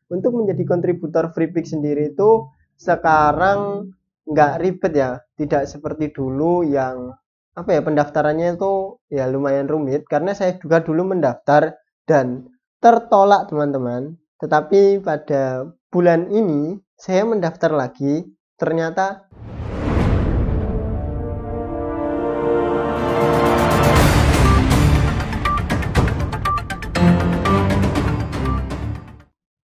Untuk menjadi kontributor FreePick sendiri itu sekarang nggak ribet ya, tidak seperti dulu yang pendaftarannya itu ya lumayan rumit karena saya juga dulu mendaftar dan tertolak teman-teman. Tetapi pada bulan ini saya mendaftar lagi, ternyata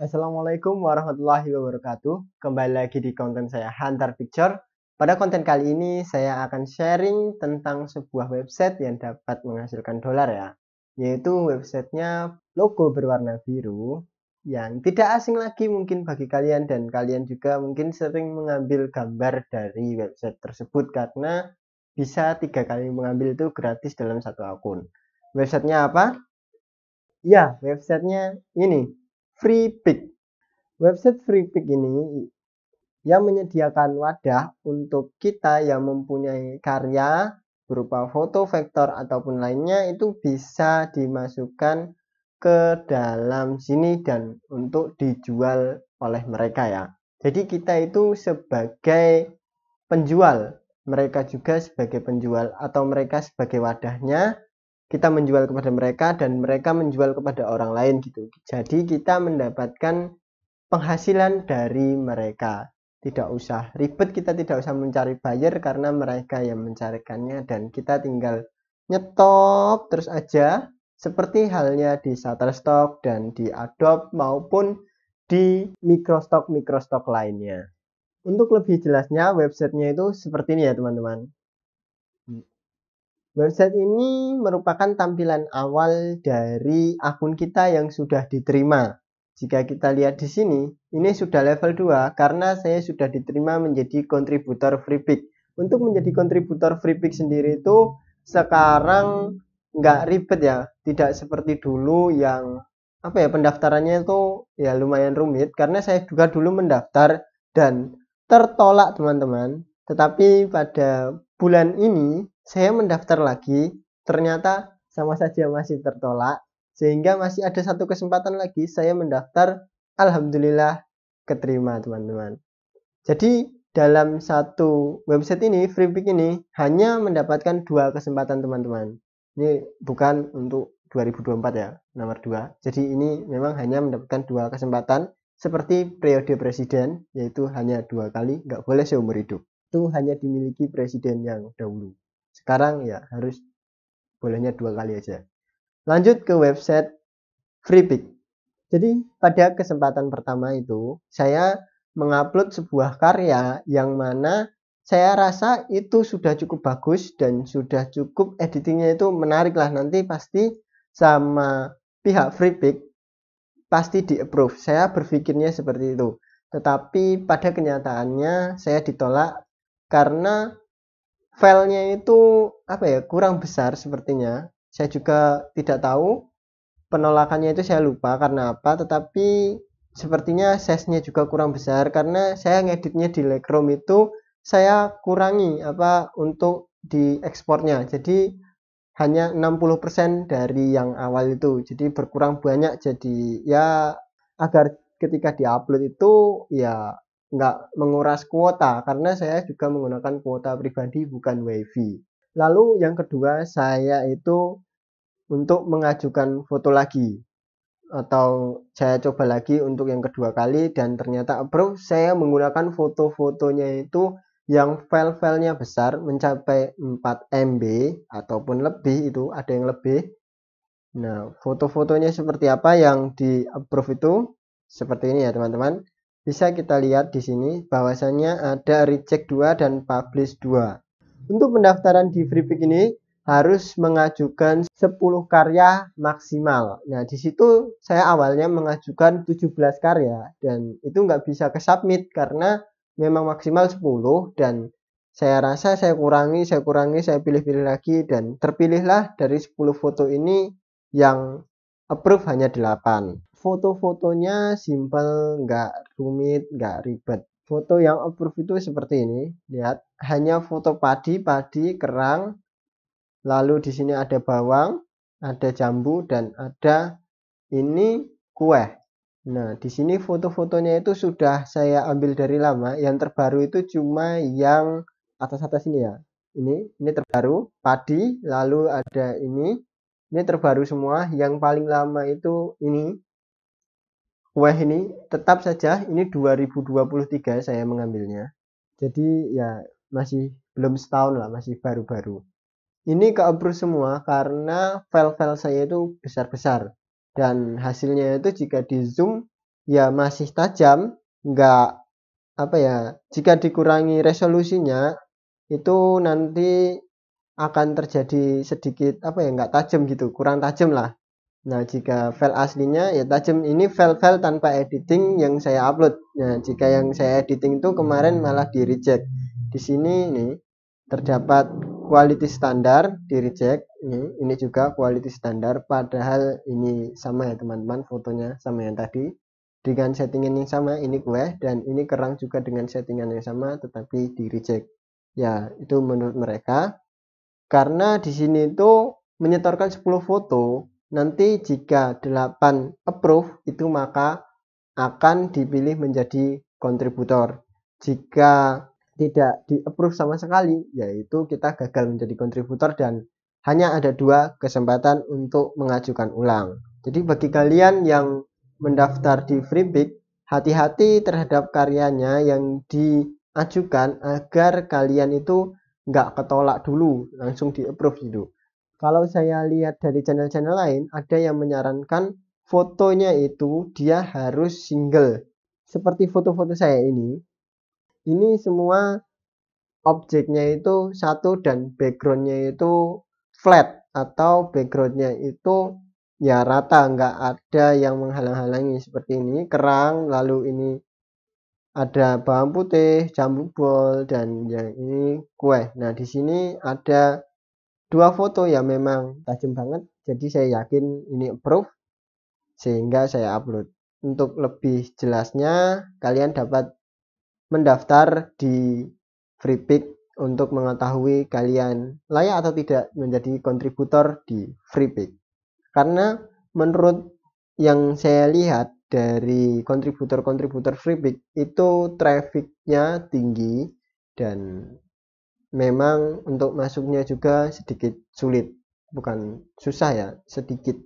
Assalamualaikum warahmatullahi wabarakatuh. Kembali lagi di konten saya Hunter Picture. Pada konten kali ini saya akan sharing tentang sebuah website yang dapat menghasilkan dolar ya. Yaitu websitenya logo berwarna biru yang tidak asing lagi mungkin bagi kalian, dan kalian juga mungkin sering mengambil gambar dari website tersebut karena bisa 3 kali mengambil itu gratis dalam satu akun. Websitenya apa? Ya, websitenya ini, FreePick. Website FreePick ini yang menyediakan wadah untuk kita yang mempunyai karya berupa foto, vektor, ataupun lainnya itu bisa dimasukkan ke dalam sini dan untuk dijual oleh mereka ya. Jadi kita itu sebagai penjual, mereka juga sebagai penjual, atau mereka sebagai wadahnya, kita menjual kepada mereka dan mereka menjual kepada orang lain gitu. Jadi kita mendapatkan penghasilan dari mereka. Tidak usah ribet, kita tidak usah mencari buyer karena mereka yang mencarikannya dan kita tinggal nyetop terus aja, seperti halnya di Shutterstock dan di Adobe maupun di Microstock lainnya. Untuk lebih jelasnya websitenya itu seperti ini ya teman-teman. Website ini merupakan tampilan awal dari akun kita yang sudah diterima. Jika kita lihat di sini, ini sudah level 2 karena saya sudah diterima menjadi kontributor FreePick. Untuk menjadi kontributor FreePick sendiri itu sekarang nggak ribet ya, tidak seperti dulu yang pendaftarannya itu ya lumayan rumit karena saya juga dulu mendaftar dan tertolak teman-teman. Tetapi pada bulan ini saya mendaftar lagi, ternyata sama saja masih tertolak, sehingga masih ada satu kesempatan lagi saya mendaftar. Alhamdulillah keterima teman-teman. Jadi dalam satu website ini, FreePick ini hanya mendapatkan 2 kesempatan teman-teman. Ini bukan untuk 2024 ya, nomor 2. Jadi ini memang hanya mendapatkan 2 kesempatan, seperti periode presiden, yaitu hanya 2 kali, nggak boleh seumur hidup. Itu hanya dimiliki presiden yang dahulu. Sekarang ya harus bolehnya 2 kali aja. Lanjut ke website FreePick. Jadi pada kesempatan pertama itu saya mengupload sebuah karya yang mana saya rasa itu sudah cukup bagus dan sudah cukup editingnya itu menarik lah, nanti pasti sama pihak FreePick pasti di approve. Saya berpikirnya seperti itu. Tetapi pada kenyataannya saya ditolak karena filenya itu kurang besar sepertinya. Saya juga tidak tahu, penolakannya itu saya lupa karena apa, tetapi sepertinya size-nya juga kurang besar karena saya ngeditnya di Lightroom itu saya kurangi untuk di ekspornya. Jadi hanya 60% dari yang awal itu. Jadi berkurang banyak, jadi ya agar ketika diupload itu ya nggak menguras kuota karena saya juga menggunakan kuota pribadi bukan wifi. Lalu yang kedua saya itu untuk mengajukan foto lagi, atau saya coba lagi untuk yang kedua kali dan ternyata approve. Saya menggunakan foto-fotonya itu yang file-filenya besar mencapai 4 MB ataupun lebih, itu ada yang lebih. Nah, foto-fotonya seperti apa yang di approve itu seperti ini ya teman-teman. Bisa kita lihat di sini bahwasannya ada reject 2 dan publish 2. Untuk pendaftaran di FreePick ini harus mengajukan 10 karya maksimal. Nah, di situ saya awalnya mengajukan 17 karya dan itu nggak bisa ke submit karena memang maksimal 10, dan saya rasa saya kurangi, saya pilih-pilih lagi dan terpilihlah dari 10 foto ini yang approve hanya 8. Foto-fotonya simple, nggak rumit, nggak ribet. Foto yang approve itu seperti ini, lihat, hanya foto padi, kerang, lalu di sini ada bawang, ada jambu, dan ada ini kue. Nah, di sini foto-fotonya itu sudah saya ambil dari lama. Yang terbaru itu cuma yang atas-atas ini ya. Ini terbaru, padi, lalu ada ini. Ini terbaru semua. Yang paling lama itu ini. Wah, ini tetap saja ini 2023 saya mengambilnya. Jadi ya masih belum setahun lah, masih baru-baru. Ini ke-approve semua karena file-file saya itu besar-besar dan hasilnya itu jika di zoom ya masih tajam, nggak apa ya, jika dikurangi resolusinya itu nanti akan terjadi sedikit apa ya, nggak tajam gitu, kurang tajam lah. Nah, jika file aslinya ya tajam. Ini file-file tanpa editing yang saya upload. Nah, jika yang saya editing itu kemarin malah di reject. Di sini nih terdapat quality standar di reject. Ini juga quality standar, padahal ini sama ya teman-teman, fotonya sama yang tadi. Dengan settingan yang sama, ini kue dan ini kerang juga dengan settingan yang sama tetapi di reject. Ya, itu menurut mereka karena di sini itu menyetorkan 10 foto, nanti jika 8 approve itu maka akan dipilih menjadi kontributor. Jika tidak di approve sama sekali, yaitu kita gagal menjadi kontributor dan hanya ada 2 kesempatan untuk mengajukan ulang. Jadi bagi kalian yang mendaftar di Freepik, hati-hati terhadap karyanya yang diajukan agar kalian itu nggak ketolak dulu, langsung di approve gitu. Kalau saya lihat dari channel-channel lain, ada yang menyarankan fotonya itu dia harus single. Seperti foto-foto saya ini. Ini semua objeknya itu satu dan backgroundnya itu flat atau backgroundnya itu ya rata, nggak ada yang menghalang-halangi seperti ini. Kerang, lalu ini ada bawang putih, jambu bol, dan yang ini kue. Nah, di sini ada 2 foto yang memang tajam banget, jadi saya yakin ini approve sehingga saya upload. Untuk lebih jelasnya, kalian dapat mendaftar di Freepik untuk mengetahui kalian layak atau tidak menjadi kontributor di Freepik. Karena menurut yang saya lihat dari kontributor-kontributor Freepik itu trafficnya tinggi dan memang untuk masuknya juga sedikit sulit, bukan susah ya, sedikit.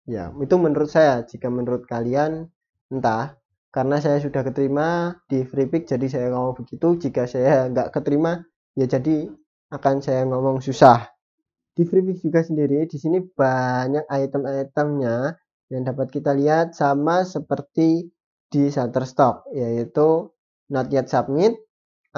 Ya, itu menurut saya. Jika menurut kalian, entah. Karena saya sudah keterima di Freepik, jadi saya ngomong begitu. Jika saya nggak keterima, ya jadi akan saya ngomong susah. Di Freepik juga sendiri, di sini banyak item-itemnya yang dapat kita lihat sama seperti di Shutterstock, yaitu not yet submit,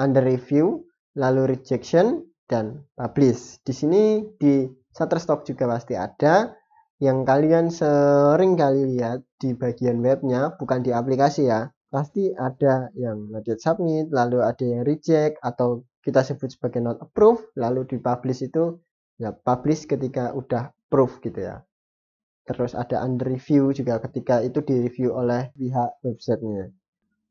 under review, lalu rejection, dan publish. Di sini di Shutterstock juga pasti ada yang kalian sering kali lihat di bagian webnya, bukan di aplikasi ya. Pasti ada yang not yet submit, lalu ada yang reject atau kita sebut sebagai not approve, lalu di publish itu ya publish ketika udah approve gitu ya. Terus ada under review juga ketika itu di review oleh pihak websitenya.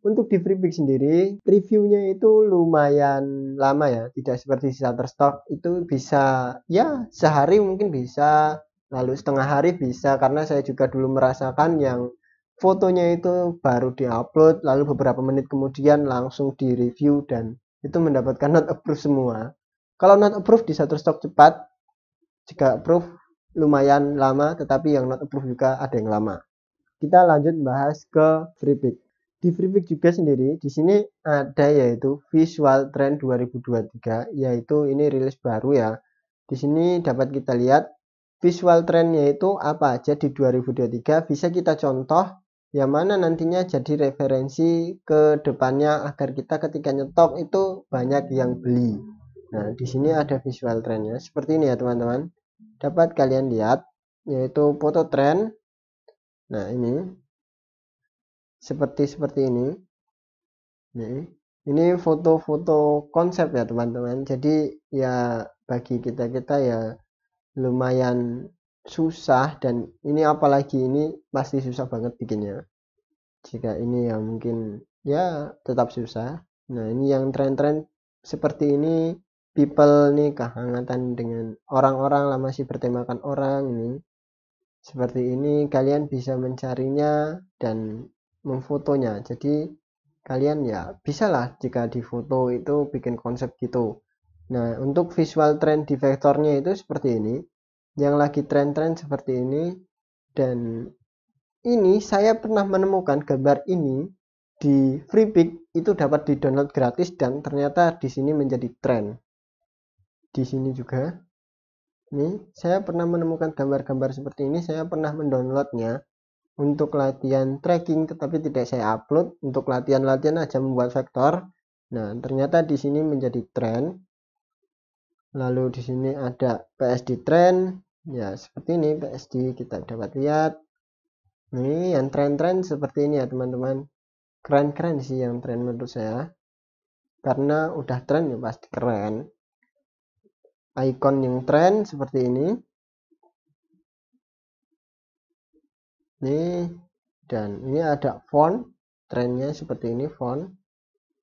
Untuk di Freepik sendiri, reviewnya itu lumayan lama ya, tidak seperti Shutterstock itu bisa ya sehari mungkin bisa, lalu setengah hari bisa, karena saya juga dulu merasakan yang fotonya itu baru diupload, lalu beberapa menit kemudian langsung di review dan itu mendapatkan not approve semua. Kalau not approve di Shutterstock cepat, jika approve lumayan lama, tetapi yang not approve juga ada yang lama. Kita lanjut bahas ke Freepik. Di Freepik juga sendiri, di sini ada yaitu Visual Trend 2023, yaitu ini rilis baru ya. Di sini dapat kita lihat visual trendnya itu apa aja di 2023, bisa kita contoh yang mana nantinya jadi referensi ke depannya agar kita ketika nyetok itu banyak yang beli. Nah, di sini ada visual trendnya seperti ini ya teman-teman. Dapat kalian lihat yaitu foto trend. Nah, ini seperti ini. Ini foto-foto konsep ya teman-teman. Jadi ya bagi kita ya lumayan susah, dan ini apalagi ini pasti susah banget bikinnya. Jika ini ya mungkin ya tetap susah. Nah, ini yang tren-tren seperti ini, people nih kehangatan dengan orang-orang lah, masih bertemakan orang ini. Seperti ini kalian bisa mencarinya dan memfotonya. Jadi kalian ya bisalah jika di foto itu bikin konsep gitu. Nah, untuk visual trend di vektornya itu seperti ini. Yang lagi tren-tren seperti ini. Dan ini saya pernah menemukan gambar ini di Freepik, itu dapat di-download gratis dan ternyata di sini menjadi tren. Di sini juga. Ini saya pernah menemukan gambar-gambar seperti ini, saya pernah mendownloadnya untuk latihan tracking, tetapi tidak saya upload. Untuk latihan-latihan aja membuat vektor. Nah, ternyata di sini menjadi tren. Lalu di sini ada PSD trend. Ya, seperti ini PSD kita dapat lihat. Ini yang tren-tren seperti ini ya, teman-teman. Keren-keren sih yang tren menurut saya. Karena udah tren ya pasti keren. Icon yang tren seperti ini. Nih, dan ini ada font. Trennya seperti ini font.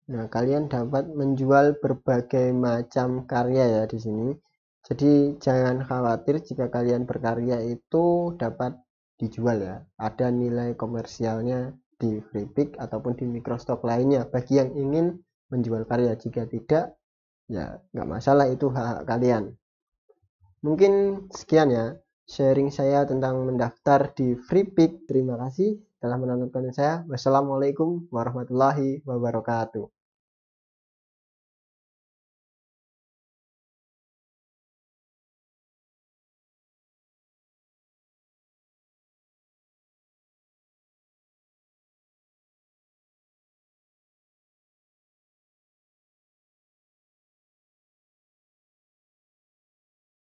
Nah, kalian dapat menjual berbagai macam karya ya di sini. Jadi jangan khawatir jika kalian berkarya itu dapat dijual ya. Ada nilai komersialnya di Freepik ataupun di Microstock lainnya bagi yang ingin menjual karya. Jika tidak, ya nggak masalah, itu hak kalian. Mungkin sekian ya sharing saya tentang mendaftar di Freepik. Terima kasih telah menonton saya. Wassalamualaikum warahmatullahi wabarakatuh.